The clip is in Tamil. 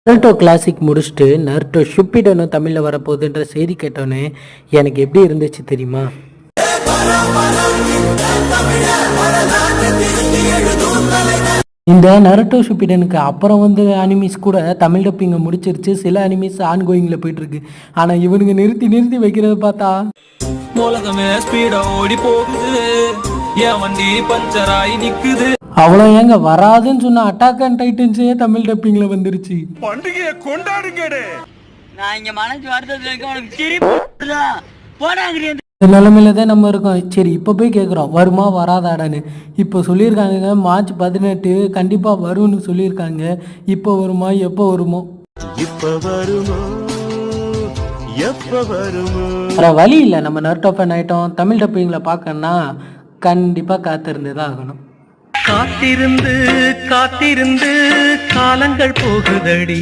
நருட்டோ கிளாசிக் முடிச்சுட்டு நருட்டோ ஷிப்பிடனும் தமிழில் வரப்போகுதுன்ற செய்தி கேட்டோன்னே எனக்கு எப்படி இருந்துச்சு தெரியுமா? இந்த நருட்டோ ஷிப்பிடனுக்கு அப்புறம் வந்து அனிமீஸ் கூட தமிழ் டப்பிங்கை முடிச்சிருச்சு. சில அனிமீஸ் ஆன்கோயிங்கில் போயிட்டுருக்கு. ஆனால் இவனுங்க நிறுத்தி நிறுத்தி வைக்கிறத பார்த்தா உலகமே ஸ்பீடா ஓடி போகுது, என் வண்டி பஞ்சராய் நிக்குது. அவ்வளோ ஏங்க வராதுன்னு சொன்ன அட்டாக் அண்ட் டைட்டன்ஸே தமிழ் டப்பிங்கில் வந்துருச்சு. பண்டிகையை கொண்டாடுங்கடே. நான் இங்க மனசு வருத்தத்துல இருக்க, உனக்கு சிரிப்பு போடாங்க. இந்த நிலைமையில தான் நம்ம இருக்கோம். சரி, இப்போ போய் கேட்குறோம் வருமா வராதாடான்னு. இப்போ சொல்லியிருக்காங்க மார்ச் 18 கண்டிப்பாக வரும்னு சொல்லியிருக்காங்க. இப்போ வருமா எப்போ வருமோ? வேற வழி இல்லை. நம்ம நருட்டோ ஃபேன் ஆகிட்டோம். தமிழ் டப்பிங்கில் பார்க்கணுன்னா கண்டிப்பாக காத்திருந்து தான் ஆகணும். காத்திருந்து காத்திருந்து காலங்கள் போகுதடி.